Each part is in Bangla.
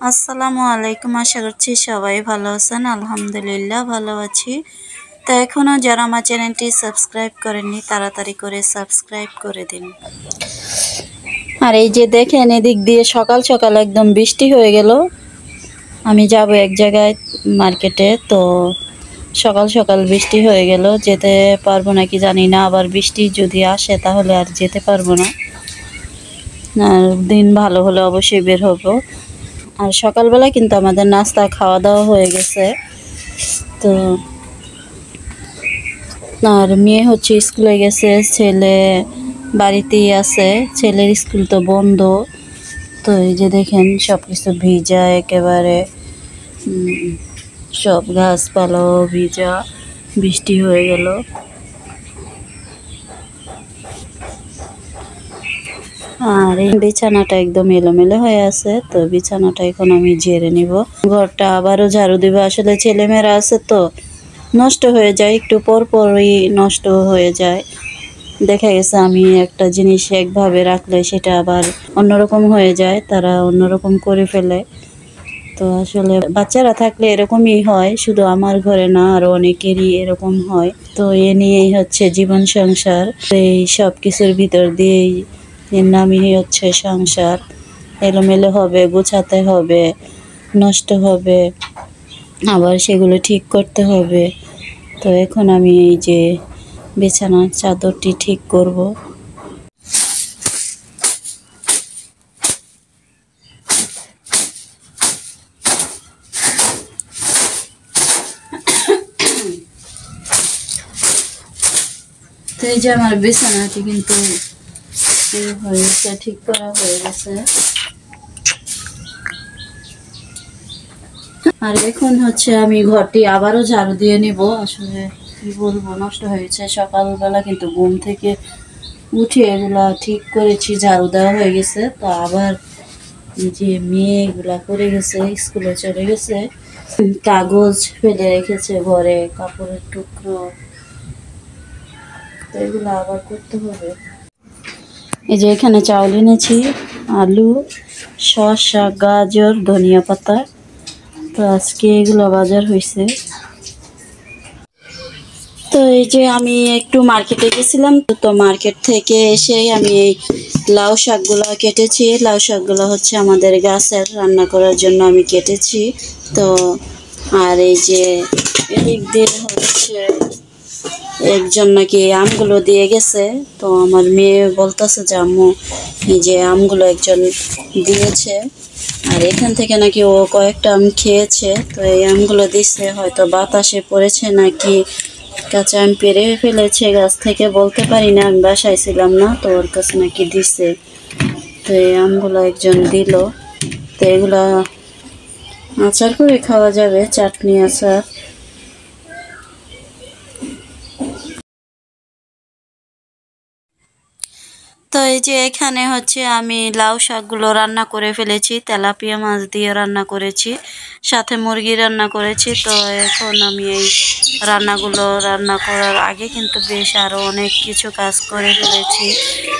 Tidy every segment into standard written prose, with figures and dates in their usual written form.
আসসালামু আলাইকুম। আশা করছি সবাই ভালো আছেন। আলহামদুলিল্লাহ ভালো আছি। তো এখনও যারা আমার চ্যানেলটি সাবস্ক্রাইব করেননি তাড়াতাড়ি করে সাবস্ক্রাইব করে দিন। আর এই যে দেখেন, এদিক দিয়ে সকাল সকাল একদম বৃষ্টি হয়ে গেল। আমি যাব এক জায়গায় মার্কেটে, তো সকাল সকাল বৃষ্টি হয়ে গেল, যেতে পারবো নাকি জানি না। আবার বৃষ্টি যদি আসে তাহলে আর যেতে পারবো না। আর দিন ভালো হলে অবশ্যই বের হবো। আর সকালবেলা কিন্তু আমাদের নাস্তা খাওয়া দাওয়া হয়ে গেছে। তো আর মেয়ে হচ্ছে স্কুলে গেছে, ছেলে বাড়িতেই আছে। ছেলের স্কুল তো বন্ধ। তো এই যে দেখেন সব কিছু ভিজা একেবারে, সব গাছপালাও ভিজা, বৃষ্টি হয়ে গেল। আর এই বিছানাটা একদম এলোমেলো হয়ে আছে, তো বিছানাটা এখন আমি ঝেড়ে নিব। ঘরটা আবারও ঝাড়ু দিব। আসলে ছেলেমেয়েরা আছে তো নষ্ট হয়ে যায়, একটু পর পরই নষ্ট হয়ে যায়। দেখা গেছে আমি একটা জিনিস একভাবে রাখলে সেটা আবার অন্যরকম হয়ে যায়, তারা অন্যরকম করে ফেলে। তো আসলে বাচ্চারা থাকলে এরকমই হয়, শুধু আমার ঘরে না, আরো অনেকেরই এরকম হয়। তো এ নিয়েই হচ্ছে জীবন সংসার। এই সব কিছুর ভিতর দিয়েই এর নামই হচ্ছে সংসার। এলোমেলো হবে, গোছাতে হবে, নষ্ট হবে, আবার সেগুলো ঠিক করতে হবে। তো এখন আমি এই যে বিছানার চাদরটি ঠিক করব। তো এই যে আমার বিছানাটি কিন্তু হয়ে গেছে, ঠিক করা হয়ে গেছে। আর এখন হচ্ছে আমি ঘরটি আবারও ঝাড়ু দিয়ে নিব। আসলে কি বলবো, নষ্ট হয়েছে। সকালবেলা কিন্তু ঘুম থেকে উঠে এগুলা ঠিক করেছি, ঝাড়ু দেওয়া হয়ে গেছে। তো আবার যে মেয়ে এগুলা করে গেছে, স্কুলে চলে গেছে, কাগজ ফেলে রেখেছে ঘরে, কাপড়ের টুকরো, তো এগুলো আবার করতে হবে। এই যে এখানে চাউল এনেছি, আলু, শসা, গাজর, ধনিয়া পাতা। তো আজকে এগুলো বাজার হয়েছে। তো এই যে আমি একটু মার্কেটে গেছিলাম, তো মার্কেট থেকে এসেই আমি এই লাউ শাকগুলো কেটেছি। লাউ শাকগুলো হচ্ছে আমাদের গাছের, রান্না করার জন্য আমি কেটেছি। তো আর এই যে এদিক দিয়ে হচ্ছে একজন নাকি আমগুলো দিয়ে গেছে। তো আমার মেয়ে বলতেছে যে আম্মু এই যে আমগুলো একজন দিয়েছে, আর এখান থেকে নাকি ও কয়েকটা আম খেয়েছে। তো এই আমগুলো দিচ্ছে, হয়তো বাতাসে পড়েছে নাকি কাঁচা আম পেড়ে ফেলেছে গাছ থেকে, বলতে পারি না, আমি বাসায় ছিলাম না। তো ওর কাছে নাকি দিছে। তো এই আমগুলো একজন দিল। তো এগুলা আচার করে খাওয়া যাবে, চাটনি আচার। তো এই যে এখানে হচ্ছে আমি লাউ শাকগুলো রান্না করে ফেলেছি, তেলাপিয়া মাছ দিয়ে রান্না করেছি, সাথে মুরগি রান্না করেছি। তো এখন আমি এই রান্নাগুলো রান্না করার আগে কিন্তু বেশ আরও অনেক কিছু কাজ করে ফেলেছি।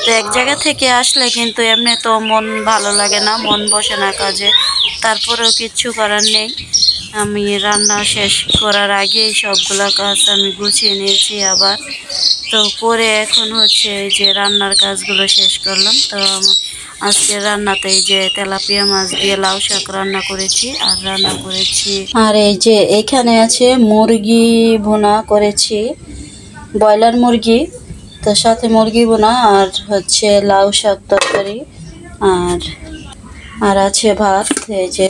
তো এক জায়গা থেকে আসলে কিন্তু এমনি তো মন ভালো লাগে না, মন বসে না কাজে। তারপরেও কিচ্ছু করার নেই, আমি রান্না শেষ করার আগেই সবগুলো কাজ আমি গুছিয়ে নিয়েছি আবার। তো করে এখন হচ্ছে এই যে রান্নার কাজগুলো শেষ করলাম। তো আজকে রান্নাতে এই যে তেলাপিয়া মাছ দিয়ে লাউ শাক রান্না করেছি, আর রান্না করেছি, আর এই যে এখানে আছে মুরগি ভুনা করেছি, ব্রয়লার মুরগি। তো সাথে মুরগি ভুনা আর হচ্ছে লাউ শাক তরকারি, আর আর আছে ভাত। এই যে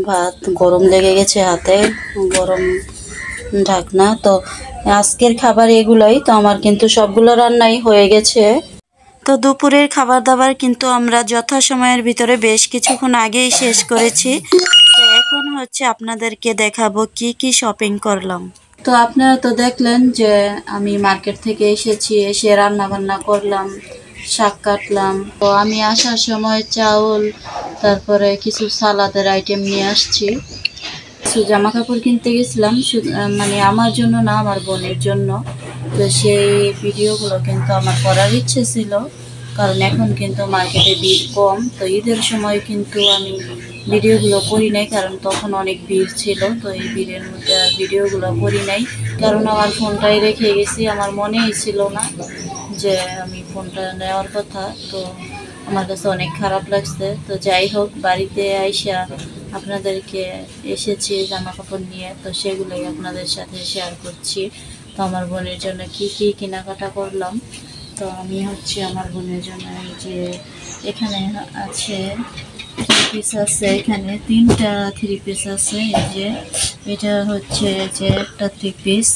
ভাত গরম লেগে গেছে হাতে, গরম ঢাকনা। তো আজকের খাবার এগুলাই। তো আমার কিন্তু সবগুলো রান্নাই হয়ে গেছে। তো দুপুরের খাবার দাবার কিন্তু আমরা যথাসময়ের ভিতরে বেশ কিছুক্ষণ আগেই শেষ করেছি। তো এখন হচ্ছে আপনাদেরকে দেখাবো কি কি শপিং করলাম। তো আপনারা তো দেখলেন যে আমি মার্কেট থেকে এসেছি, এসে রান্না বান্না করলাম, শাক কাটলাম। তো আমি আসার সময় চাউল, তারপরে কিছু সালাদের আইটেম নিয়ে আসছি। কিছু জামা কাপড় কিনতে গেছিলাম, মানে আমার জন্য না, আমার বোনের জন্য। তো সেই ভিডিওগুলো কিন্তু আমার করার ইচ্ছে ছিল, কারণ এখন কিন্তু মার্কেটে ভিড় কম। তো ঈদের সময় কিন্তু আমি ভিডিওগুলো করি নাই, কারণ তখন অনেক ভিড় ছিল। তো এই ভিড়ের মধ্যে আর ভিডিওগুলো করি নাই, কারণ আমার ফোনটাই রেখে গেছি। আমার মনেই ছিল না যে আমি ফোনটা নেওয়ার কথা। তো আমার কাছে অনেক খারাপ লাগছে। তো যাই হোক, বাড়িতে আইসা আপনাদেরকে এসেছি জামা কাপড় নিয়ে, তো সেগুলোই আপনাদের সাথে শেয়ার করছি। তো আমার বোনের জন্য কি কি কেনাকাটা করলাম। তো আমি হচ্ছে আমার বোনের জন্য এই যে এখানে আছে থ্রি পিস আছে, এখানে 3টা থ্রি পিস আছে। এই যে এটা হচ্ছে যে একটা থ্রি পিস,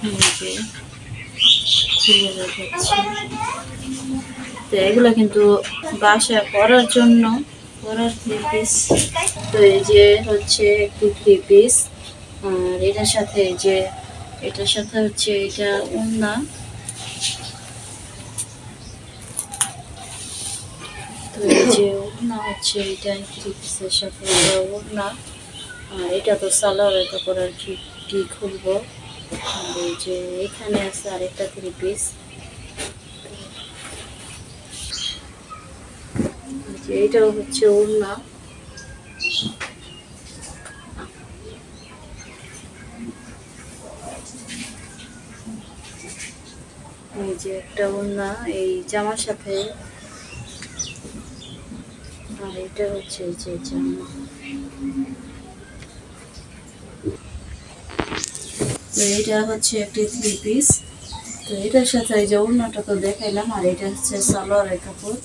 এই যে খুলে রেখেছি। তো এগুলো কিন্তু বাসায় পরার জন্য পরার থ্রি পিস। তো এই যে হচ্ছে একটু থ্রি পিস, আর এটার সাথে এই যে এটার সাথে হচ্ছে এটা ওড়না। তো এই যে ওড়না হচ্ছে এটা থ্রি পিসের সাথে এটা ওড়না। আর এটা তো সালোয়ারের কাপড়, আর কি কি খুলবো। আর এই যে এখানে আছে আরেকটা থ্রি পিস, এটাও হচ্ছে ওড়না। এই যে একটা ওড়না এই জামার সাথে, আর এটা হচ্ছে এই যে জামা। তো এটা হচ্ছে একটি থ্রি পিস। তো এটার সাথে এই যে ওড়নাটা তো দেখাইলাম, আর এটা হচ্ছে সালোয়ারের কাপড়।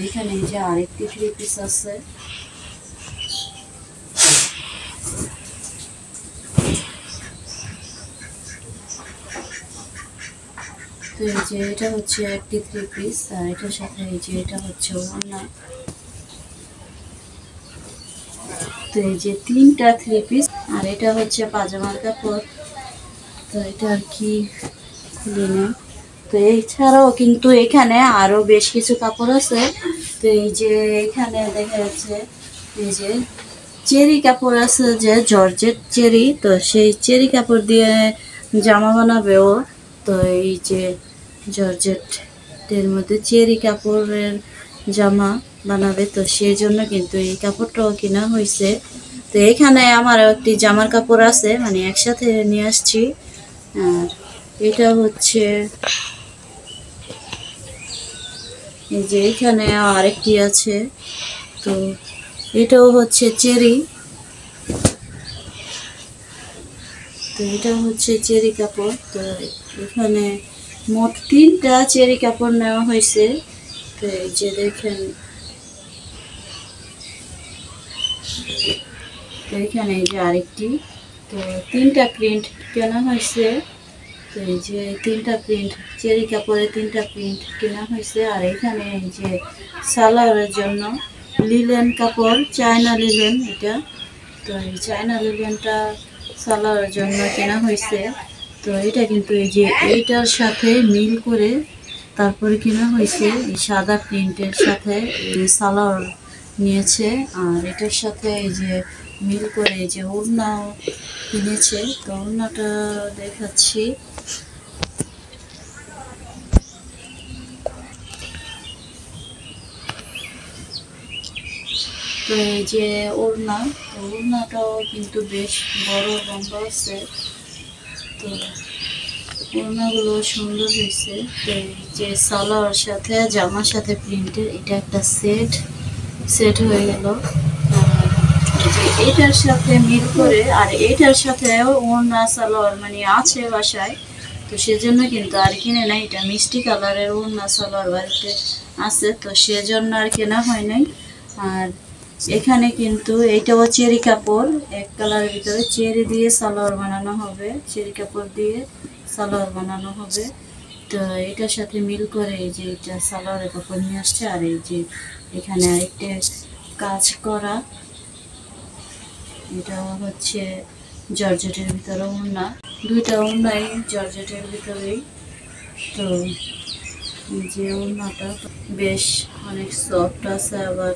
এখানে এই যে আরেকটি থ্রি পিস আছে। তো এই যে এটা হচ্ছে একটি থ্রি পিস, আর এটার সাথে এই যে এটা হচ্ছে ওড়না। তো এই যে 3টা থ্রি পিস, আর এটা হচ্ছে পাজামার কাপড়। তো এটা আর কি খুলে নেই। তো এছাড়াও কিন্তু এখানে আরো বেশ কিছু কাপড় আছে। তো এই যে এখানে দেখা যাচ্ছে এই যে চেরি কাপড় আছে, যে জর্জেট চেরি। তো সেই চেরি কাপড় দিয়ে জামা বানাবে ও। তো এই যে জর্জেটের মধ্যে চেরি কাপড়ের জামা বানাবে, তো সেই জন্য কিন্তু এই কাপড়টাও কেনা হয়েছে। তো এখানে আমারও একটি জামার কাপড় আছে, মানে একসাথে নিয়ে আসছি। আর এটা হচ্ছে এই যে এখানে আরেকটি আছে। তো এটাও হচ্ছে চেরি। তো এটা হচ্ছে চেরি কাপড়। তো এখানে মোট 3টা চেরি কাপড় নেওয়া হয়েছে। তো এই যে দেখেন, তো এখানে এই যে আরেকটি। তো 3টা প্রিন্ট কেনা হয়েছে। তো এই যে 3টা প্রিন্ট চেরি কাপড়ে 3টা প্রিন্ট কেনা হয়েছে। আর এখানে এই যে সালোয়ারের জন্য লিলেন কাপড়, চায়না লিলেন এটা। তো এই চায়না লিলেনটা সালোয়ারের জন্য কেনা হয়েছে। তো এটা কিন্তু এই যে এইটার সাথে মিল করে তারপরে কেনা হয়েছে। এই সাদা প্রিন্টের সাথে এই সালোয়ার নিয়েছে, আর এটার সাথে এই যে মিল করে এই যে ওড়নাও কিনেছে। তো ওড়নাটা দেখাচ্ছি। তো এই যে ওড়না, তো ওড়নাটাও কিন্তু বেশ বড় লম্বা আছে। তো ওড়নাগুলো সুন্দর হয়েছে। তো এই যে সালোয়ার সাথে জামার সাথে প্রিন্টের এটা একটা সেট হয়ে গেল। এটার সাথে মিল করে, আর এটার সাথে ওড়না সালোয়ার মানে আছে বাসায়। তো সেজন্য কিন্তু আর কিনে নাই। এটা মিষ্টি কালারের ওড়না সালোয়ার বাড়িতে আছে, তো সেজন্য আর কেনা হয় নাই। আর এখানে কিন্তু এইটাও চেরি কাপড়, এক কালারের ভিতরে চেরি দিয়ে সালোয়ার বানানো হবে, চেরি কাপড় দিয়ে সালোয়ার বানানো হবে। তো এটার সাথে মিল করে এই যে এটা সালোয়ারের কাপড় নিয়ে আসছে। আর এই যে এখানে আরেকটা কাজ করা, এটা হচ্ছে জর্জেটের ভিতরে ওড়না। 2টা ওড়নাই জর্জেটের ভিতরেই। তো এই যে ওড়নাটা বেশ অনেক সফট আছে, আবার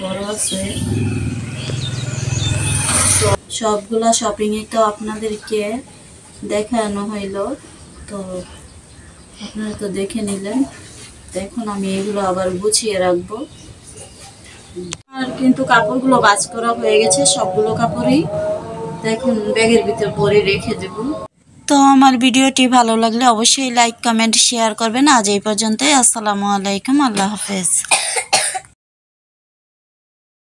বড় আছে। সবগুলা শপিংয়ে তো আপনাদেরকে দেখানো হইলো। তো আপনারা তো দেখে নিলেন। তো এখন আমি এগুলো আবার গুছিয়ে রাখবো। আর কিন্তু কাপড়গুলো ভাঁজ করা হয়ে গেছে, সবগুলো কাপড়ই দেখুন ব্যাগের ভিতর ভরে রেখে দেব। তো আমার ভিডিওটি ভালো লাগলে অবশ্যই লাইক কমেন্ট শেয়ার করবেন। আজ এই পর্যন্তই। আসসালামু আলাইকুম, আল্লাহ হাফেজ।